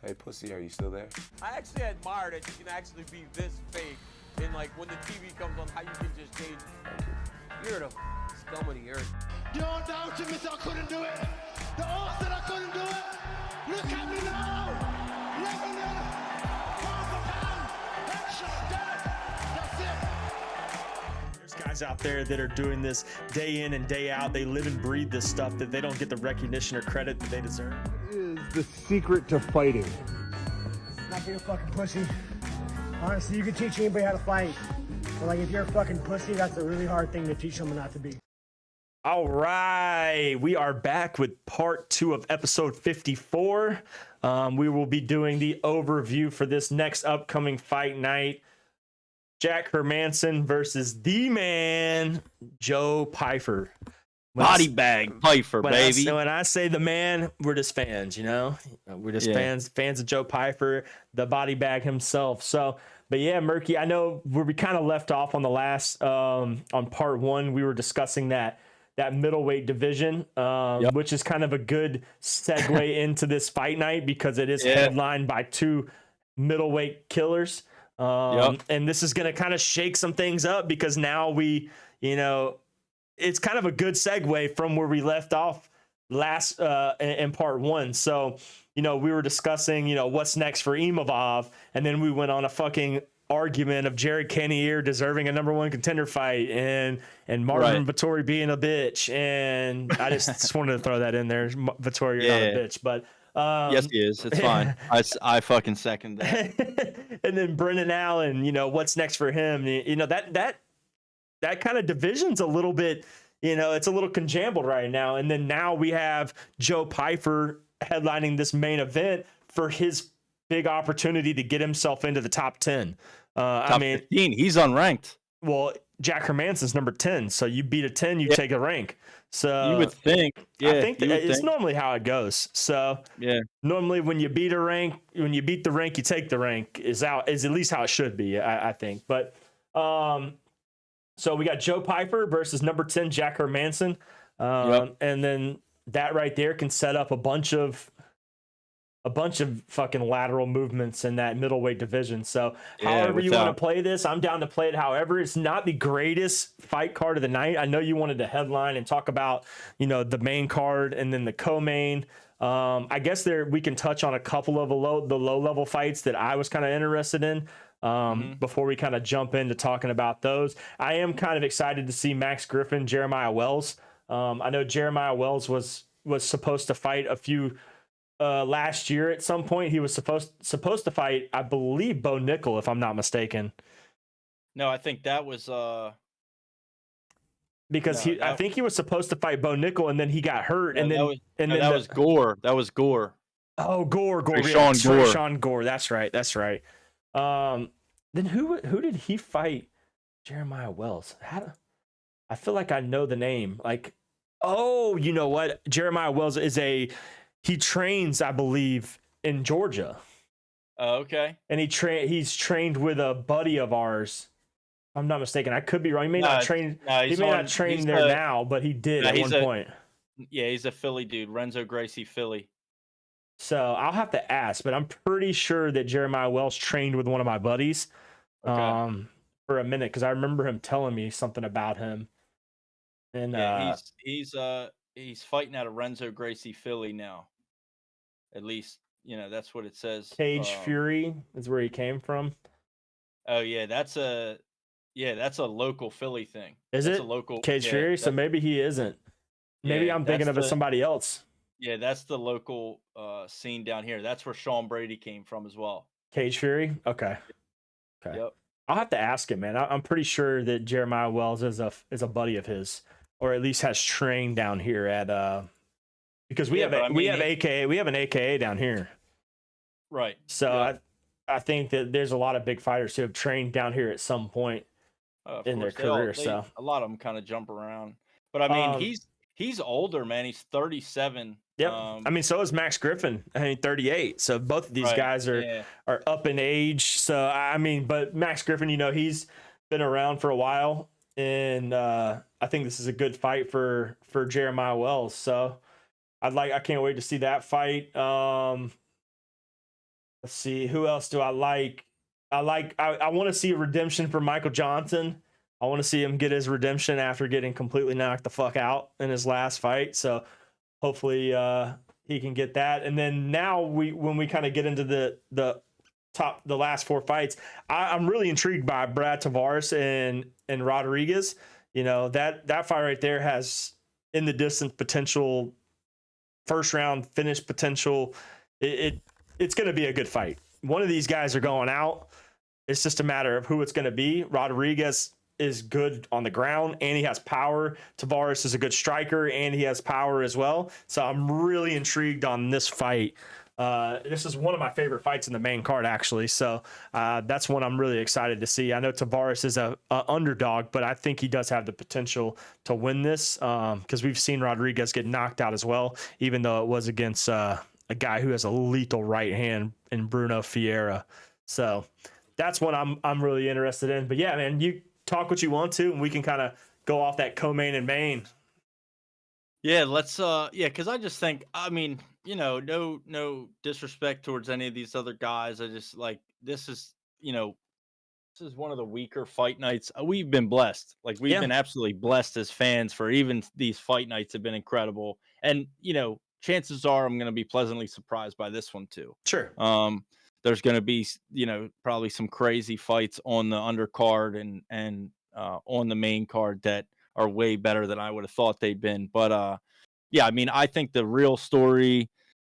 Hey, pussy, are you still there? I actually admire that you can actually be this fake, and like when the TV comes on, how you can just change. You're the scum of the earth. You don't doubt me, so I couldn't do it. The odds that I couldn't do it. Look at me now. Leveling. Pound for pound. Headshot dead. That's it. There's guys out there that are doing this day in and day out. They live and breathe this stuff that they don't get the recognition or credit that they deserve. What is the secret to fighting? Not being a fucking pussy. Honestly, you can teach anybody how to fight. But like if you're a fucking pussy, that's a really hard thing to teach someone not to be. All right, we are back with part 2 of episode 54. We will be doing the overview for this next upcoming fight night. Jack Hermansson versus the man, Joe Pyfer. Bodybagz Pyfer, baby. When I say the man, we're just fans, you know? We're just fans of Joe Pyfer, the Bodybagz himself. So, but yeah, Murky, I know where we kind of left off on the last, on part 1, we were discussing that middleweight division, which is kind of a good segue into this fight night because it is headlined by 2 middleweight killers. And this is going to kind of shake some things up because now we, you know, it's kind of a good segue from where we left off last in part 1. So, you know, we were discussing, you know, what's next for Imavov, and then we went on a fucking argument of Jared Cannonier deserving a #1 contender fight and Marvin Vettori being a bitch. And I just wanted to throw that in there. Vettori, you're not a bitch, but yes, he is. It's fine. I fucking second that. And then Brendan Allen, you know, what's next for him? You know, that kind of division's a little bit, you know, it's a little conjambled right now. And then now we have Joe Pyfer headlining this main event for his big opportunity to get himself into the top 10. Top 15. He's unranked. Well, Jack Hermansson's number 10. So you beat a 10, you take a rank. So you would think. Yeah, I think it's normally how it goes. So normally when you beat a rank, when you beat the rank, you take the rank is at least how it should be, I think. But so we got Joe Pyfer versus number 10 Jack Hermansson. And then that right there can set up a bunch of fucking lateral movements in that middleweight division. So however you want to play this, I'm down to play it. However, it's not the greatest fight card of the night. I know you wanted to headline and talk about, you know, the main card and then the co-main. I guess we can touch on a couple of the low level fights that I was kind of interested in. Before we kind of jump into talking about those, I am kind of excited to see Max Griffin, Jeremiah Wells. I know Jeremiah Wells was supposed to fight a few last year at some point. He was supposed to fight, I believe, Bo Nickel, if I'm not mistaken. No, I think that was because I think he was supposed to fight Bo Nickel and then he got hurt, and then that was Gore. That was Gore. Oh, Gore. Sean Gore. That's right. Then who did he fight? Jeremiah Wells. I feel like I know the name. Like, oh, you know what? Jeremiah Wells he trains, I believe, in Georgia. Oh, okay. And he's trained with a buddy of ours. If I'm not mistaken. I could be wrong. He may not train. He may not train there now, but he did at one point. Yeah, he's a Philly dude. Renzo Gracie, Philly. So I'll have to ask, but I'm pretty sure that Jeremiah Wells trained with one of my buddies for a minute because I remember him telling me something about him. And he's fighting out of Renzo Gracie, Philly now. At least, you know, that's what it says. Cage Fury is where he came from. Oh yeah, that's a local Philly thing. Is it a local Cage Fury? So maybe he isn't. Maybe I'm thinking of somebody else. Yeah, that's the local scene down here. That's where Sean Brady came from as well. Cage Fury? Okay. Yep. I'll have to ask him, man. I'm pretty sure that Jeremiah Wells is a buddy of his, or at least has trained down here at because we have an AKA down here. Right. So I think that there's a lot of big fighters who have trained down here at some point in their career. So a lot of them kind of jump around. But I mean, he's older, man. He's 37. Yep. I mean, so is Max Griffin. 38. So both of these guys are up in age. So I mean, but Max Griffin, you know, he's been around for a while, and I think this is a good fight for Jeremiah Wells. So I can't wait to see that fight. Let's see, who else do I like? I want to see redemption for Michael Johnson. I want to see him get his redemption after getting completely knocked the fuck out in his last fight. So hopefully he can get that. And then now when we kind of get into the last 4 fights, I'm really intrigued by Brad Tavares and Rodriguez. You know, that fight right there has in the distance potential, first round finish potential. It's going to be a good fight. One of these guys are going out. It's just a matter of who it's going to be. Rodriguez is good on the ground and he has power. Tavares is a good striker and he has power as well. So I'm really intrigued on this fight. This is one of my favorite fights in the main card, actually. So that's one I'm really excited to see. I know Tavares is a underdog, but I think he does have the potential to win this because we've seen Rodriguez get knocked out as well, even though it was against a guy who has a lethal right hand in Bruno Ferreira. So that's what I'm really interested in. But yeah, man, you talk what you want to, and we can kind of go off that co-main and main. Yeah, let's because I just think, I mean, you know, no disrespect towards any of these other guys. I just like this is one of the weaker fight nights. We've been blessed. Like we've been absolutely blessed as fans for even these fight nights have been incredible. And chances are I'm going to be pleasantly surprised by this one too. Sure. There's going to be, probably some crazy fights on the undercard and on the main card that are way better than I would have thought they'd been. But yeah, I mean, I think the real story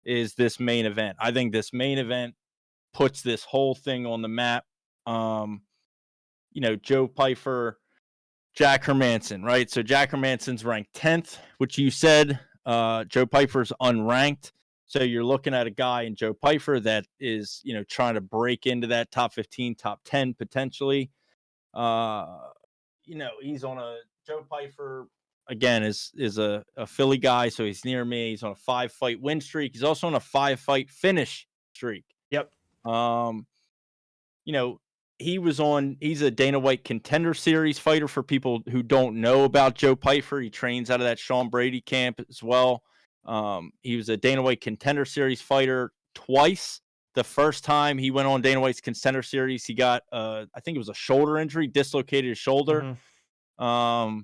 is this main event. I think this main event puts this whole thing on the map. Joe Pyfer, Jack Hermansson, right? So Jack Hermansson's ranked 10th, which you said. Joe Pyfer's unranked. So you're looking at a guy in Joe Pyfer that is, trying to break into that top 15, top 10 potentially. He's on a Joe Pyfer again is a Philly guy, so he's near me. He's on a 5-fight win streak. He's also on a 5-fight finish streak. Yep. He's a Dana White Contender Series fighter. For people who don't know about Joe Pyfer, he trains out of that Sean Brady camp as well. He was a Dana White Contender Series fighter twice. The first time he went on Dana White's Contender Series, he got I think it was a shoulder injury, dislocated his shoulder. Mm-hmm.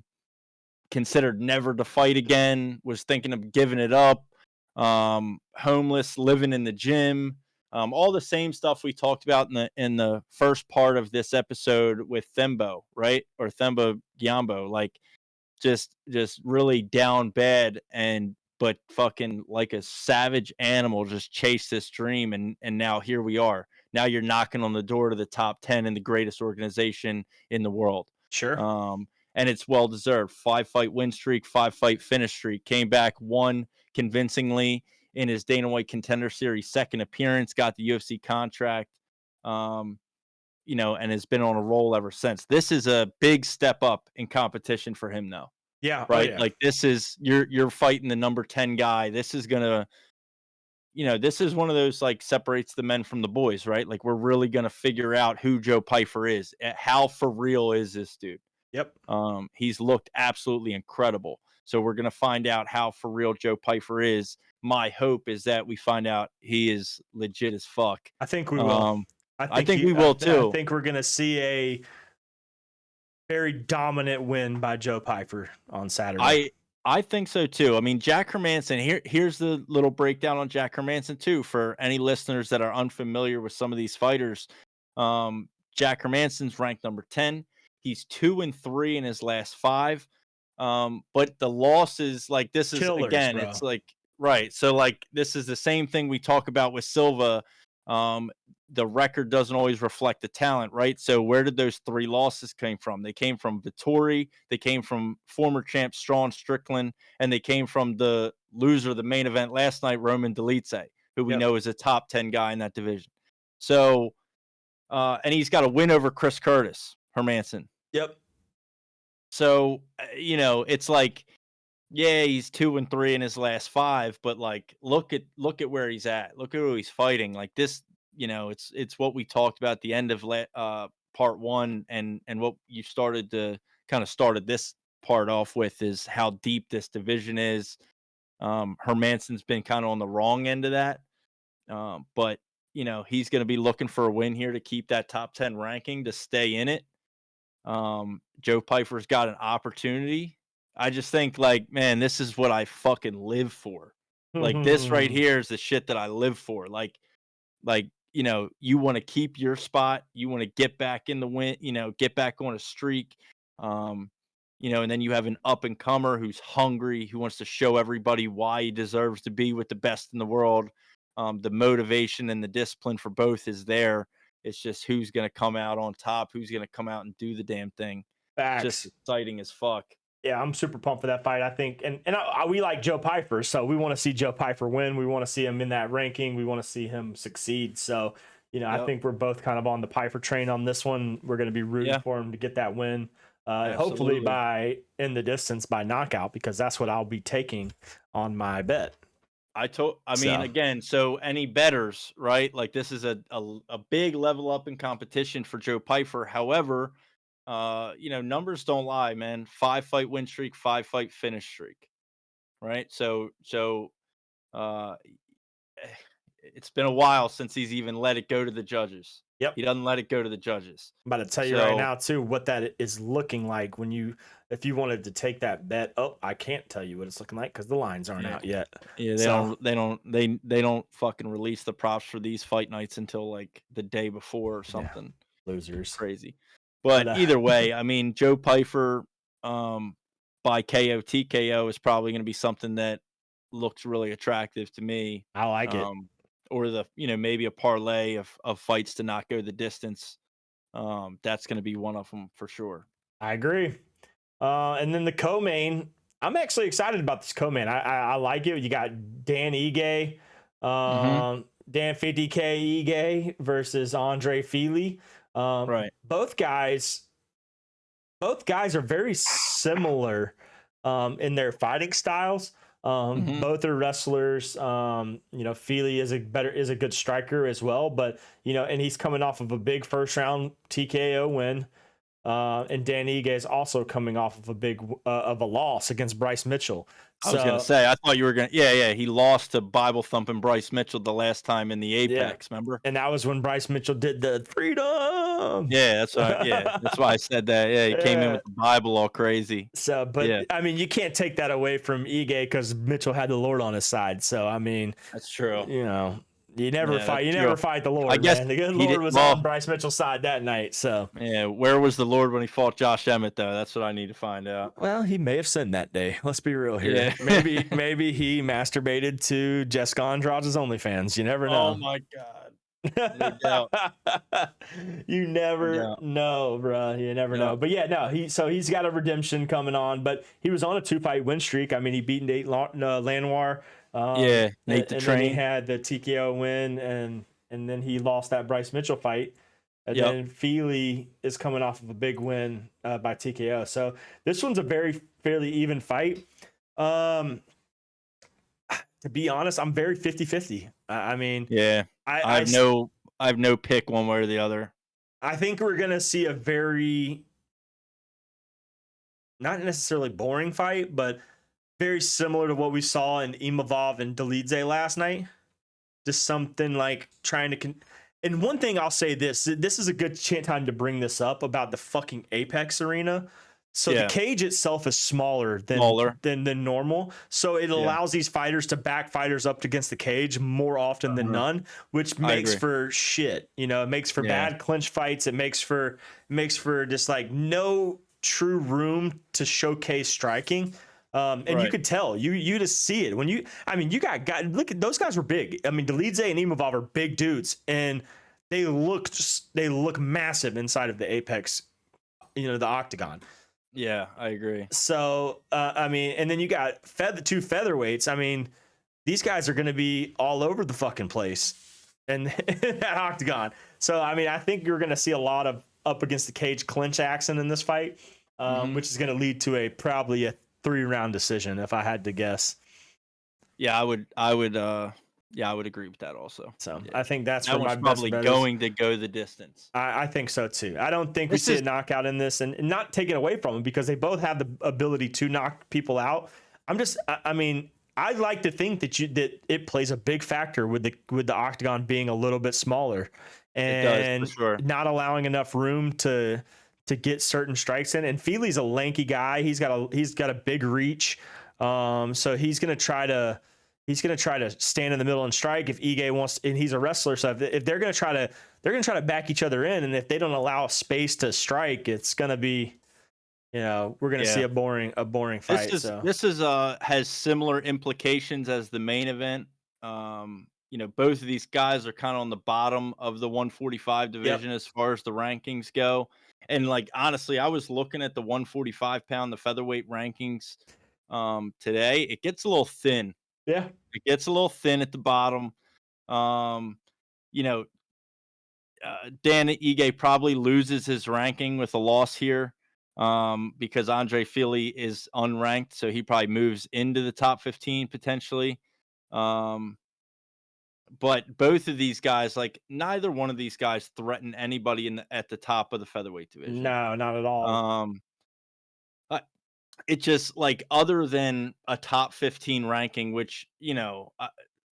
Considered never to fight again, was thinking of giving it up. Homeless, living in the gym. All the same stuff we talked about in the first part of this episode with Thembo, right? Or Themba Giambo, like just really down bad but fucking like a savage animal, just chased this dream, and now here we are. Now you're knocking on the door to the top 10 in the greatest organization in the world. Sure. And it's well deserved. 5-fight win streak, 5-fight finish streak. Came back, won convincingly in his Dana White Contender Series second appearance, got the UFC contract, and has been on a roll ever since. This is a big step up in competition for him, though. Yeah. Right. Oh, yeah. Like this is you're fighting the number 10 guy. This is gonna, this is one of those like separates the men from the boys, right? Like we're really gonna figure out who Joe Pyfer is. How for real is this dude? Yep. He's looked absolutely incredible. So we're gonna find out how for real Joe Pyfer is. My hope is that we find out he is legit as fuck. I think we will. I think we will too. I think we're gonna see a very dominant win by Joe Pyfer on Saturday. I think so too. I mean, Jack Hermansson, here's the little breakdown on Jack Hermansson too, for any listeners that are unfamiliar with some of these fighters. Jack Hermansson's ranked number 10. He's 2-3 in his last 5. But the losses, like this is Killers, again, bro. It's like, right. So like, this is the same thing we talk about with Silva. The record doesn't always reflect the talent, right? So where did those 3 losses came from? They came from Vettori, they came from former champ Strawn Strickland, and they came from the loser of the main event last night, Roman Dolidze, who we know is a top 10 guy in that division. So, and he's got a win over Chris Curtis, Hermansson. Yep. So, it's like, yeah, he's 2-3 in his last 5, but like, look at where he's at. Look at who he's fighting. Like this, it's what we talked about at the end of part 1, and what you started this part off with is how deep this division is. Hermansson's been kind of on the wrong end of that. But he's going to be looking for a win here to keep that top 10 ranking, to stay in it. Joe Pyfer's got an opportunity. I just think, like, man, this is what I fucking live for. Like, this right here is the shit that I live for. Like, you want to keep your spot. You want to get back in the win, get back on a streak. And then you have an up and comer who's hungry, who wants to show everybody why he deserves to be with the best in the world. The motivation and the discipline for both is there. It's just who's going to come out on top, who's going to come out and do the damn thing. Facts. Just exciting as fuck. Yeah, I'm super pumped for that fight. I think, and we like Joe Pyfer, so we want to see Joe Pyfer win. We want to see him in that ranking. We want to see him succeed. So, I think we're both kind of on the Pyfer train on this one. We're going to be rooting for him to get that win. Hopefully by in the distance by knockout, because that's what I'll be taking on my bet. Again, so any bettors, right? Like, this is a big level up in competition for Joe Pyfer. However, numbers don't lie, man. 5-fight win streak, 5-fight finish streak, right? So it's been a while since he's even let it go to the judges. Yep. He doesn't let it go to the judges. I'm about to tell you right now too what that is looking like if you wanted to take that bet. Oh, I can't tell you what it's looking like because the lines aren't out yet. Yeah, they don't fucking release the props for these fight nights until like the day before or something. Yeah, losers. Crazy. But either way, I mean, Joe Pyfer by KO TKO is probably going to be something that looks really attractive to me. I like it. Or maybe a parlay of fights to not go the distance. That's going to be one of them for sure. I agree. And then the co-main, I'm actually excited about this co-main. I like it. You got Dan Ige, Dan 50K Ige versus Andre Fili. Right. Both guys are very similar in their fighting styles. Both are wrestlers. Fili is a good striker as well, but and he's coming off of a big first round TKO win. And Dan Ige is also coming off of a big of a loss against Bryce Mitchell. I was gonna say, I thought you were gonna. Yeah. He lost to Bible thumping Bryce Mitchell the last time in the Apex. Remember? And that was when Bryce Mitchell did the freedom. Yeah, that's why I said that. Yeah, he came in with the Bible all crazy. So, but I mean, you can't take that away from Ige because Mitchell had the Lord on his side. So, I mean, that's true. You never fight. You never fight the Lord. I guess man. The good Lord was on Bryce Mitchell's side that night. So where was the Lord when he fought Josh Emmett though? That's what I need to find out. Well, he may have sinned that day. Let's be real here. Yeah. maybe he masturbated to Jessica Andrade's OnlyFans. You never know. Oh my God. No doubt. You never know, bro. You never know. But he's got a redemption coming on. But he was on a 2-fight win streak. I mean, he beat Nate Lanoir. Nate the Train. Then he had the TKO win, and then he lost that Bryce Mitchell fight. And then Fili is coming off of a big win by TKO. So this one's a fairly even fight. To be honest, I'm very 50-50. I mean, I have no pick one way or the other. I think we're gonna see a very not necessarily boring fight, but very similar to what we saw in Imavov and Dolidze last night. Just something like trying to and one thing I'll say this is a good time to bring this up about the fucking Apex arena. So the cage itself is smaller than normal. So it allows these fighters to back fighters up against the cage more often than none, which makes for shit. It makes for bad clinch fights. It makes for just like no true room to showcase striking. You could tell you just see it when you got guys. Look at those guys were big. I mean, Dolidze and Imavov are big dudes, and they look massive inside of the Apex, the octagon. Yeah, I agree. So, and then you got the two featherweights. I mean, these guys are going to be all over the fucking place and that octagon. So, I mean, I think you're going to see a lot of up against the cage clinch action in this fight, which is going to lead to probably a 3-round decision, if I had to guess. Yeah, I would agree with that also. So I think that's that where my probably best going to go the distance. I think so too. I don't think we see a knockout in this, and not taken away from them because they both have the ability to knock people out. I mean, I like to think that it plays a big factor with the octagon being a little bit smaller and it does, for sure. not allowing enough room to get certain strikes in. And Feely's a lanky guy. He's got a big reach. So he's gonna try to stand in the middle and strike if Ige wants, and he's a wrestler. So if they're gonna try to back each other in, and if they don't allow space to strike, it's gonna be, we're gonna see a boring fight. This has similar implications as the main event. Both of these guys are kind of on the bottom of the 145 division as far as the rankings go. And like, honestly, I was looking at the 145 pound, the featherweight rankings today. It gets a little thin. Yeah. It gets a little thin at the bottom. Dan Ige probably loses his ranking with a loss here because Andre Feely is unranked. So he probably moves into the top 15 potentially. But both of these guys, like, neither one of these guys threaten anybody at the top of the featherweight division. No, not at all. It just, like, other than a top 15 ranking, which,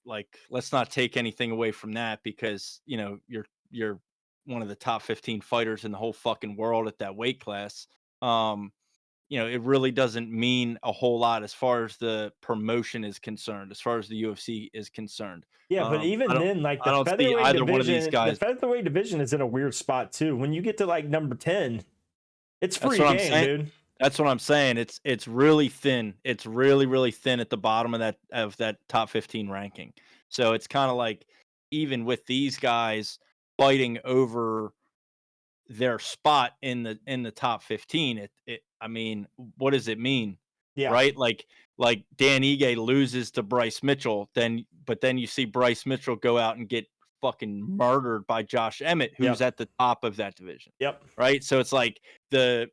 let's not take anything away from that because, you're one of the top 15 fighters in the whole fucking world at that weight class. It really doesn't mean a whole lot as far as the promotion is concerned, as far as the UFC is concerned. Yeah, but even then, like, the featherweight division is in a weird spot too. When you get to like number 10, it's free game, dude. That's what I'm saying. It's really thin. It's really, really thin at the bottom of that top 15 ranking. So it's kind of like, even with these guys fighting over their spot in the top 15, I mean, what does it mean? Yeah. Right? Like Dan Ige loses to Bryce Mitchell, but then you see Bryce Mitchell go out and get fucking murdered by Josh Emmett, who's at the top of that division. Yep. Right? So it's like the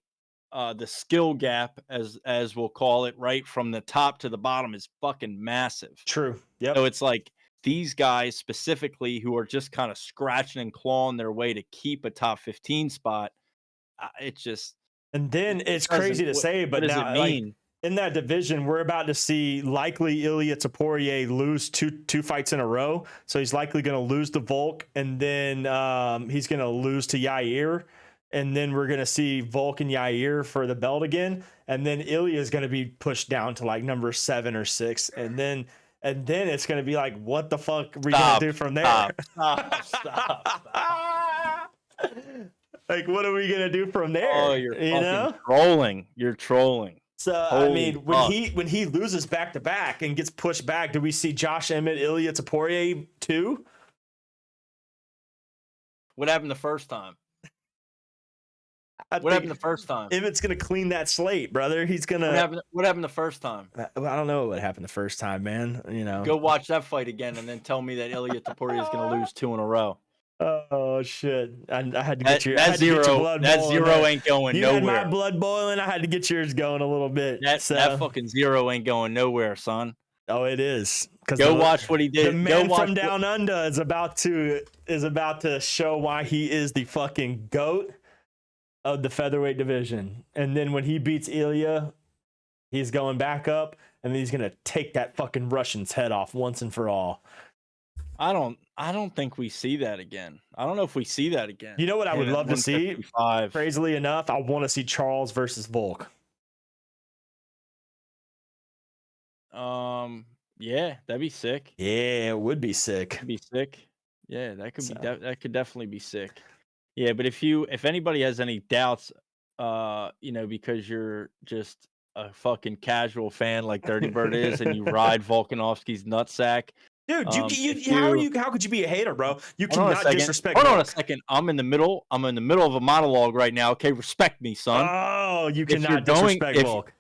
skill gap, as we'll call it, right from the top to the bottom, is fucking massive. True. Yep. So it's like these guys specifically who are just kind of scratching and clawing their way to keep a top 15 spot. It's just, and then it's crazy to say, but now, like, in that division, we're about to see likely Ilia Topuria lose two fights in a row. So he's likely going to lose to Volk, and then he's going to lose to Yair. And then we're going to see Volk and Yair for the belt again. And then Ilya is going to be pushed down to like number 7 or 6. And then it's going to be like, what the fuck are we going to do from there? Stop. Like, what are we going to do from there? Oh, you're trolling. You're trolling. So, I mean, when he loses back to back and gets pushed back, do we see Josh Emmett, Ilia Topuria too? What happened the first time? What happened the first time? Emmett's gonna clean that slate, brother. He's gonna. What happened the first time? I don't know what happened the first time, man. Go watch that fight again, and then tell me that Ilia Topuria is gonna lose 2 in a row. Oh shit! I had to get that zero ain't going nowhere. You had my blood boiling. I had to get yours going a little bit. That fucking 0 ain't going nowhere, son. Oh, it is. Go watch what he did. The man from down under is about to show why he is the fucking GOAT of the featherweight division. And then when he beats Ilya, he's going back up, and then he's gonna take that fucking Russian's head off once and for all. I don't think we see that again. I don't know if we see that again. You know what I would love to see? Crazily enough, I want to see Charles versus Volk. Yeah, that'd be sick. Yeah, it would be sick. It'd be sick. Yeah, that could definitely be sick. Yeah, but if anybody has any doubts, because you're just a fucking casual fan like DirtyyyBird is, and you ride Volkanovski's nutsack. Dude, how could you be a hater, bro? You cannot disrespect. Hold on a second. I'm in the middle of a monologue right now. Okay, respect me, son. Oh, you cannot disrespect Volk.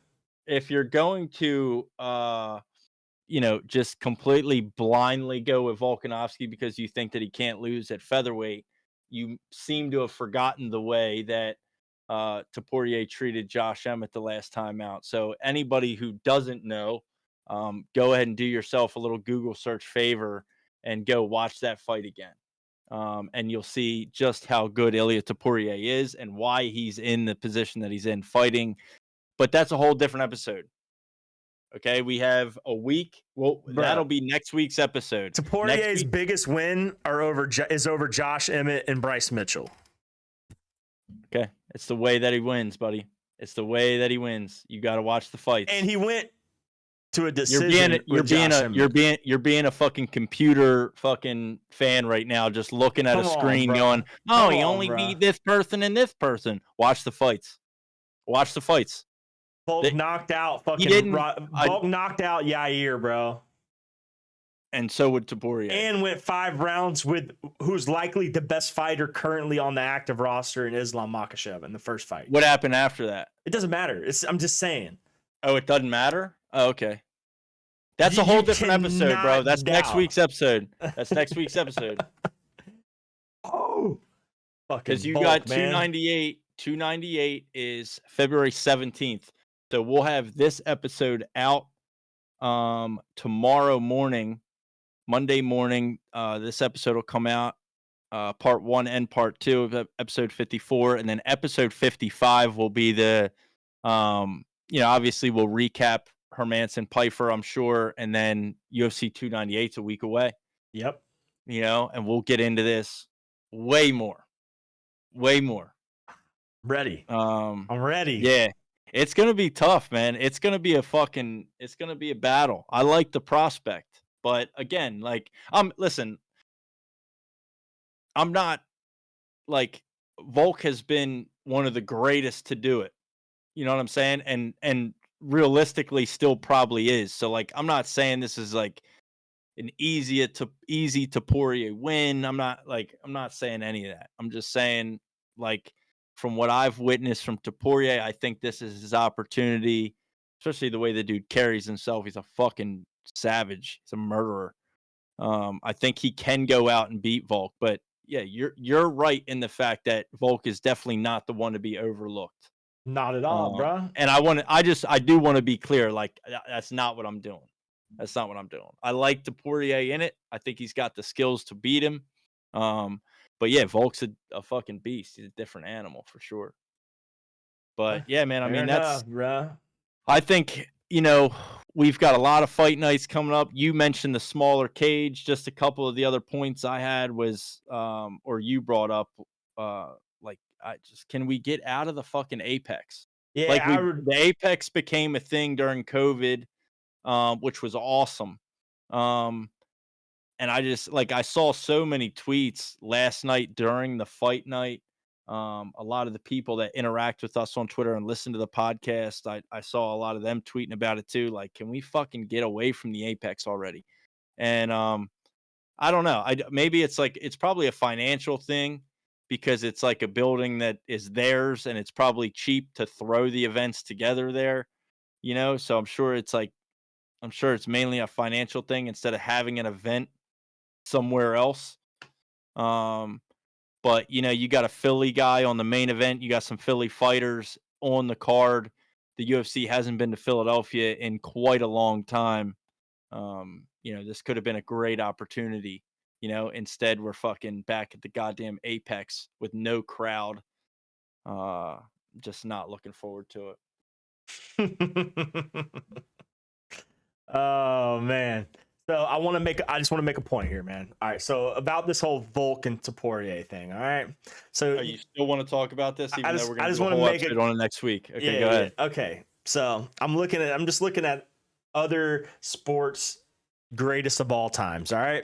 If you're going to just completely blindly go with Volkanovski because you think that he can't lose at featherweight, you seem to have forgotten the way that Topuria treated Josh Emmett the last time out. So anybody who doesn't know, go ahead and do yourself a little Google search favor and go watch that fight again. And you'll see just how good Ilia Topuria is and why he's in the position that he's in fighting. But that's a whole different episode. Okay, we have a week. Well, Bruh. that'll be next week's episode. Poirier's biggest win is over Josh Emmett and Bryce Mitchell. Okay, it's the way that he wins, buddy. It's the way that he wins. You got to watch the fights. And he went to a decision. You're being a fucking computer fucking fan right now, just looking at a screen going, "Oh, he only beat this person and this person." Watch the fights. Watch the fights. Volk knocked out fucking. Volk knocked out Yair, bro. And so would Topuria. And went 5 rounds with who's likely the best fighter currently on the active roster in Islam Makhachev in the first fight. What happened after that? It doesn't matter. I'm just saying. Oh, it doesn't matter? Oh, okay. That's a whole different episode, bro. That's next week's episode. That's next week's episode. Oh. Because you got 298. 298 is February 17th. So we'll have this episode out tomorrow morning. Monday morning, this episode will come out, part 1 and part 2 of episode 54, and then episode 55 will be the, obviously we'll recap Hermansson Pyfer, I'm sure, and then UFC 298's a week away. Yep. And we'll get into this way more. Ready. I'm ready. Yeah. It's gonna be tough, man. It's gonna be a battle. I like the prospect. But again, like, listen, I'm not like Volk has been one of the greatest to do it. You know what I'm saying? And realistically still probably is. So like, I'm not saying this is like an easy Poirier win. I'm not saying any of that. I'm just saying, like, from what I've witnessed from Topuria, I think this is his opportunity, especially the way the dude carries himself. He's a fucking savage. He's a murderer. I think he can go out and beat Volk, but yeah, you're right in the fact that Volk is definitely not the one to be overlooked. Not at all, bro. And I do want to be clear, like, that's not what I'm doing. That's not what I'm doing. I like the Poirier in it. I think he's got the skills to beat him. But yeah, Volk's a fucking beast. He's a different animal for sure. But yeah, man, I mean, that's, bruh. I think, we've got a lot of fight nights coming up. You mentioned the smaller cage. Just a couple of the other points I had was, or you brought up, can we get out of the fucking Apex? Yeah, like the Apex became a thing during COVID, which was awesome. And I saw so many tweets last night during the fight night. A lot of the people that interact with us on Twitter and listen to the podcast, I saw a lot of them tweeting about it too. Like, can we fucking get away from the Apex already? And I don't know. Maybe it's probably a financial thing because it's like a building that is theirs and it's probably cheap to throw the events together there, So I'm sure it's mainly a financial thing instead of having an event somewhere else. But you got a Philly guy on the main event. You got some Philly fighters on the card. The UFC hasn't been to Philadelphia in quite a long time. This could have been a great opportunity. Instead we're fucking back at the goddamn Apex with no crowd. Just not looking forward to it. Oh man. So I just want to make a point here, man. All right. So about this whole Volk and Topuria thing. All right. So you still want to talk about this? Even though we're going to do a whole episode on it next week. Okay, go ahead. Yeah. Okay. So I'm just looking at other sports greatest of all times. All right.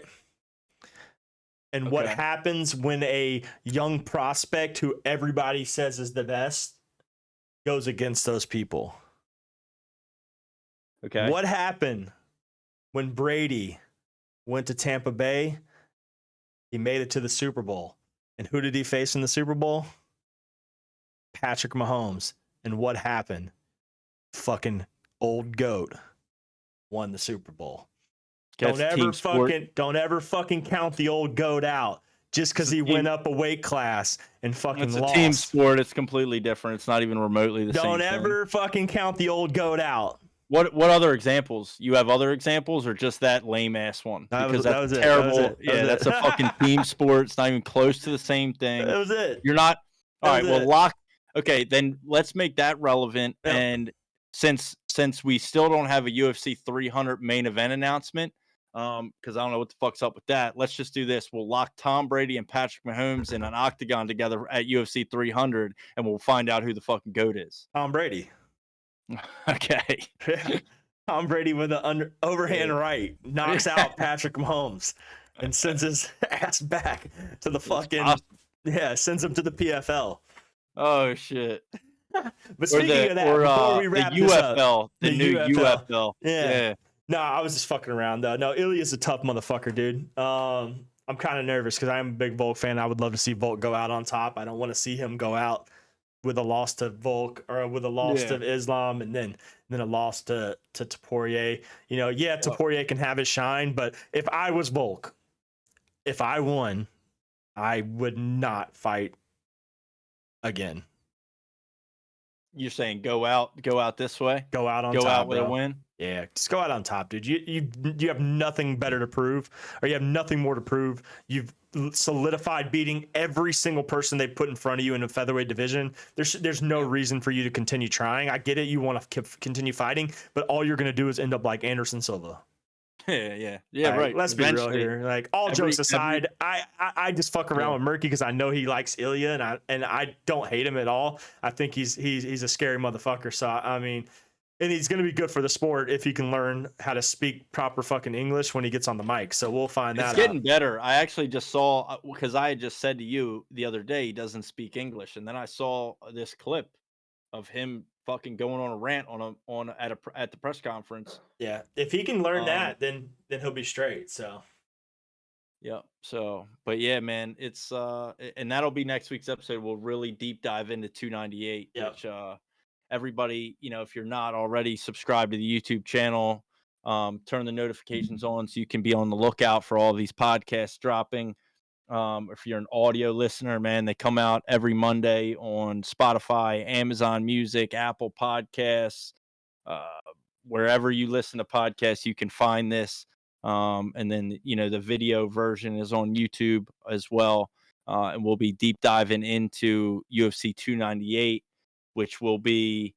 And what happens when a young prospect who everybody says is the best goes against those people? Okay. What happened when Brady went to Tampa Bay? He made it to the Super Bowl. And who did he face in the Super Bowl? Patrick Mahomes. And what happened? Fucking old GOAT won the Super Bowl. Don't ever fucking count the old GOAT out just because he went up a weight class and fucking lost. It's a team sport. It's completely different. It's not even remotely the same thing. Don't ever fucking count the old GOAT out. What other examples? You have other examples or just that lame ass one? Because that was terrible. That's a fucking team sport. It's not even close to the same thing. That was it. You're not. All right. Well, okay, then let's make that relevant. Yeah. And since since we still don't have a UFC 300 main event announcement, because I don't know what the fuck's up with that. Let's just do this. We'll lock Tom Brady and Patrick Mahomes in an octagon together at UFC 300, and we'll find out who the fucking GOAT is. Tom Brady. Okay. Tom Brady with an overhand right knocks out Patrick Mahomes and sends his ass back to the fucking sends him to the PFL. Oh shit. But speaking of that, before we wrap the this UFL, up, the new UFL. Yeah. No, I was just fucking around though. No, Ilya's a tough motherfucker, dude. I'm kind of nervous because I'm a big Volk fan. I would love to see Volk go out on top. I don't want to see him go out with a loss to Volk or with a loss to Islam and then a loss to Poirier. You know, Poirier can have his shine, but if I was Volk, if I won, I would not fight again. You're saying go out this way? Go out on top. Go out with bro. a win? Yeah, just go out on top, dude. You have nothing better to prove, or you have nothing more to prove. You've solidified beating every single person they put in front of you in the featherweight division. There's no reason for you to continue trying. I get it. You want to continue fighting, but all you're going to do is end up like Anderson Silva. Yeah, right. Let's be real here. Like all jokes aside, I just fuck around with Murky because I know he likes Ilya, and I don't hate him at all. I think he's a scary motherfucker. So I mean, and he's gonna be good for the sport if he can learn how to speak proper fucking English when he gets on the mic. So we'll find that out. It's getting better. I actually just saw, because I had just said to you the other day he doesn't speak English, and then I saw this clip of him fucking going on a rant at the press conference. Yeah, if he can learn that, then he'll be straight. So, yeah. So, but yeah, man, it's and that'll be next week's episode. We'll really deep dive into 298. Which everybody, you know, if you're not already subscribed to the YouTube channel, turn the notifications on so you can be on the lookout for all these podcasts dropping. If you're an audio listener, man, they come out every Monday on Spotify, Amazon Music, Apple Podcasts, wherever you listen to podcasts, you can find this. And then, you know, the video version is on YouTube as well. And we'll be deep diving into UFC 298, which will be,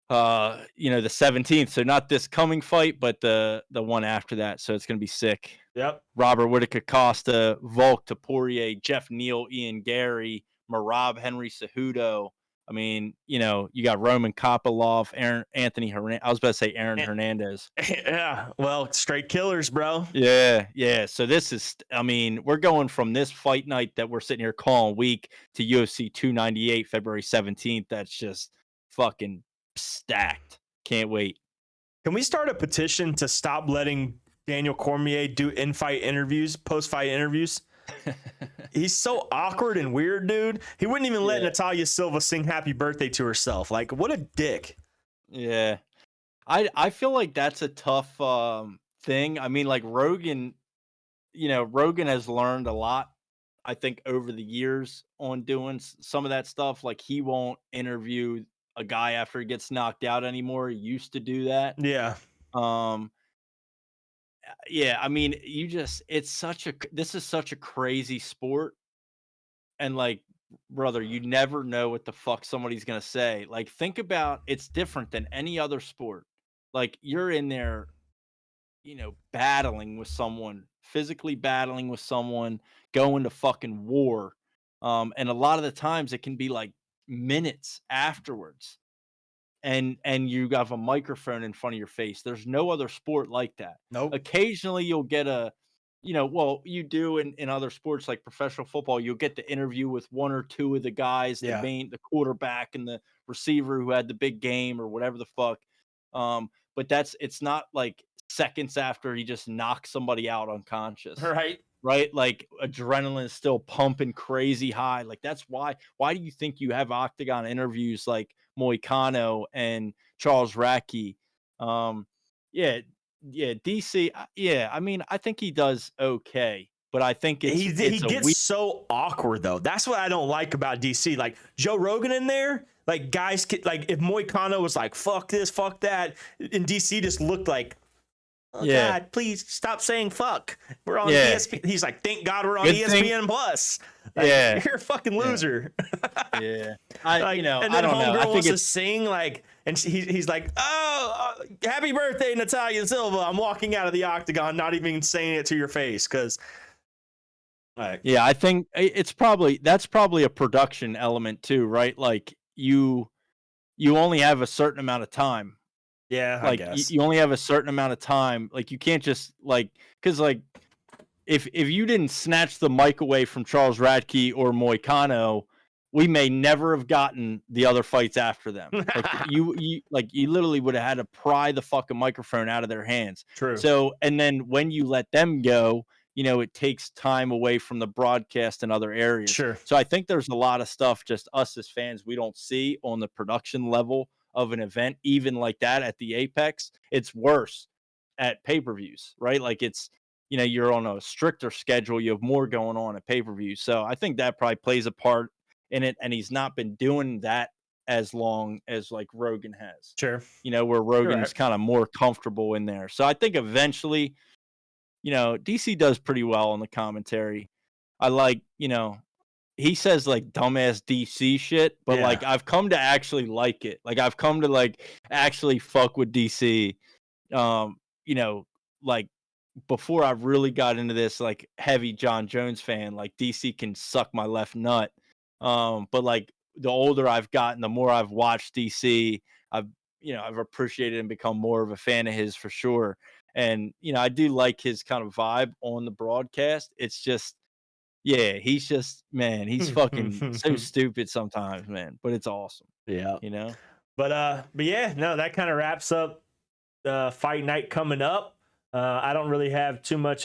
you know, the 17th. So not this coming fight, but the one after that. So it's going to be sick. Yep. Robert Whittaker Costa, Volk to Poirier, Jeff Neal, Ian Gary, Marab Henry Cejudo. I mean, you know, you got Roman Kopylov, Anthony Hernandez. I was about to say Aaron Hernandez. Yeah. Well, straight killers, bro. Yeah. So this is, I mean, we're going from this fight night that we're sitting here calling week to UFC 298, February 17th. That's just fucking stacked. Can't wait. Can we start a petition to stop letting Daniel Cormier do in-fight interviews, post-fight interviews? He's so awkward and weird, dude. He wouldn't even let Natalia Silva sing happy birthday to herself. Like, what a dick. Yeah. I feel like that's a tough thing. I mean, like Rogan, you know, Rogan has learned a lot, I think, over the years on doing some of that stuff. Like, he won't interview a guy after he gets knocked out anymore. He used to do that. Yeah. Yeah, I mean, this is such a crazy sport. And like, brother, you never know what the fuck somebody's going to say. Like, think about, it's different than any other sport. Like, you're in there, you know, battling with someone, physically battling with someone, going to fucking war. And a lot of the times it can be like minutes afterwards. And you have a microphone in front of your face. There's no other sport like that. Nope. Occasionally you'll get you do in other sports like professional football, you'll get the interview with one or two of the guys, the quarterback and the receiver who had the big game or whatever the fuck. But it's not like seconds after he just knocks somebody out unconscious. Right? Like adrenaline is still pumping crazy high. Like that's why do you think you have octagon interviews like Moicano and Charles Racky? DC. I mean, I think he does okay, but I think he gets so awkward though. That's what I don't like about DC. Like Joe Rogan in there, like guys, like if Moicano was like fuck this, fuck that, and DC just looked like, oh, God, please stop saying fuck. We're on ESPN. He's like, thank God we're on ESPN Plus. Like, Yeah. you're a fucking loser. Yeah. Like, You know, and then I don't know. homegirl I think wants to it's sing, like, and he's like, oh, happy birthday, Natalia Silva. I'm walking out of the octagon, not even saying it to your face, because, like, yeah, I think that's probably a production element too, right? Like you only have a certain amount of time. yeah, I Like guess. you only have a certain amount of time. Like you can't just like because like if you didn't snatch the mic away from Charles Radke or Moicano, we may never have gotten the other fights after them. Like you literally would have had to pry the fucking microphone out of their hands. True. So and then when you let them go, you know, it takes time away from the broadcast and other areas. Sure. So I think there's a lot of stuff just us as fans we don't see on the production level of an event, even like that at the Apex. It's worse at pay-per-views, right? Like it's, you know, you're on a stricter schedule. You have more going on at pay-per-view. So I think that probably plays a part in it. And he's not been doing that as long as like Rogan has. Sure. You know, where Rogan's right. kind of more comfortable in there. So I think eventually, you know, DC does pretty well on the commentary. I like, you know, he says like dumbass DC shit, but Yeah. like I've come to actually like it. Like I've come to like actually fuck with DC. You know, like before I really got into this like heavy John Jones fan, like DC can suck my left nut. But like the older I've gotten, the more I've watched DC, I've appreciated and become more of a fan of his for sure. And you know, I do like his kind of vibe on the broadcast. It's just, yeah, he's just, man, he's fucking so stupid sometimes, man. But it's awesome. Yeah. You know? But yeah, no, that kind of wraps up fight night coming up. I don't really have too much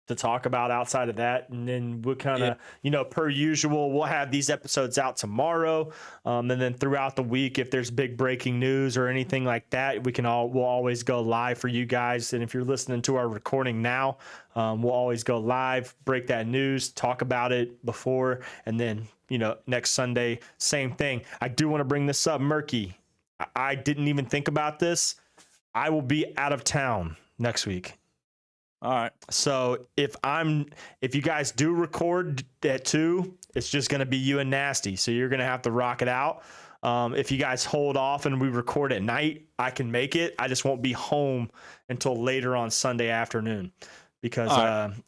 to talk about outside of that, and then we'll kind of, you know, per usual, we'll have these episodes out tomorrow, and then throughout the week, if there's big breaking news or anything like that, we'll always go live for you guys. And if you're listening to our recording now, we'll always go live, break that news, talk about it before, and then, you know, next Sunday, same thing. I do want to bring this up, Murky. I didn't even think about this. I will be out of town next week. All right. So if you guys do record at 2, it's just going to be you and Nasty. So you're going to have to rock it out. If you guys hold off and we record at night, I can make it. I just won't be home until later on Sunday afternoon because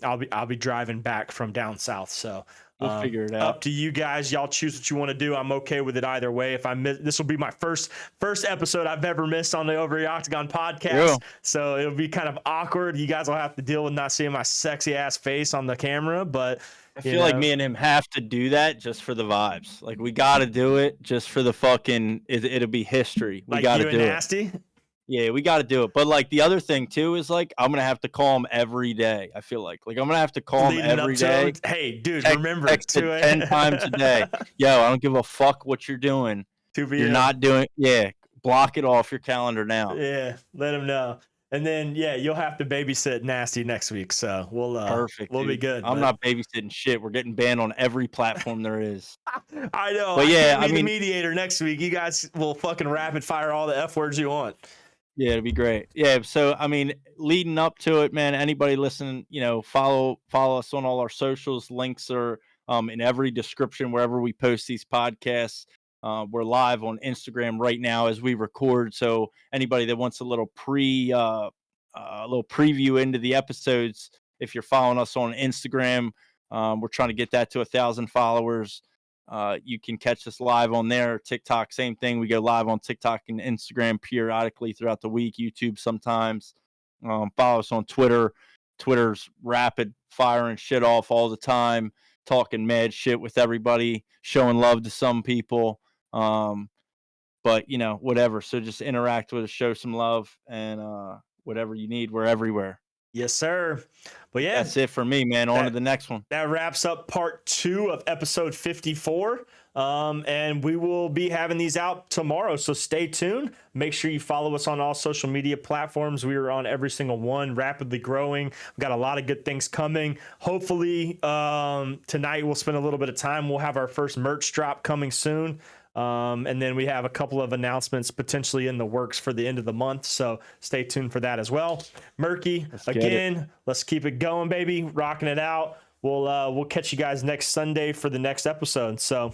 I'll be driving back from down south. So we'll figure it out. Up to you guys. Y'all choose what you want to do. I'm okay with it either way. If I miss, this will be my first episode I've ever missed on the Over the Octagon podcast. Yeah. So it'll be kind of awkward. You guys will have to deal with not seeing my sexy ass face on the camera, but I feel like me and him have to do that just for the vibes. Like we got to do it just for the fucking. It'll be history. We got to do Nasty? it. Yeah, we got to do it. But like the other thing too is like I'm gonna have to call him every day. I feel like I'm gonna have to call him every day. Hey, dude, remember text it 10 times a day. Yo, I don't give a fuck what you're doing. You're not doing. Yeah, block it off your calendar now. Yeah, let him know. And then you'll have to babysit Nasty next week. So we'll perfect. We'll dude. be good. I'm not babysitting shit. We're getting banned on every platform there is. I know. But yeah, I mean, the mediator next week. You guys will fucking rapid fire all the F words you want. Yeah, it'd be great. Yeah, so I mean, leading up to it, man, anybody listening, you know, follow us on all our socials. Links are in every description wherever we post these podcasts. We're live on Instagram right now as we record. So anybody that wants a little preview into the episodes, if you're following us on Instagram, we're trying to get that to 1,000 followers. You can catch us live on there. TikTok, same thing. We go live on TikTok and Instagram periodically throughout the week. YouTube sometimes. Follow us on Twitter. Twitter's rapid firing shit off all the time, talking mad shit with everybody, showing love to some people. But you know, whatever. So just interact with us, show some love, and whatever you need, we're everywhere. Yes, sir. But yeah, that's it for me, man. On to the next one. That wraps up part 2 of episode 54. And we will be having these out tomorrow. So stay tuned. Make sure you follow us on all social media platforms. We are on every single one, rapidly growing. We've got a lot of good things coming. Hopefully, tonight we'll spend a little bit of time. We'll have our first merch drop coming soon. And then we have a couple of announcements potentially in the works for the end of the month. So stay tuned for that as well. Murky, again, let's keep it going, baby. Rocking it out. we'll catch you guys next Sunday for the next episode. So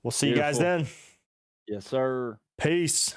we'll see you guys then. Yes, sir. Peace.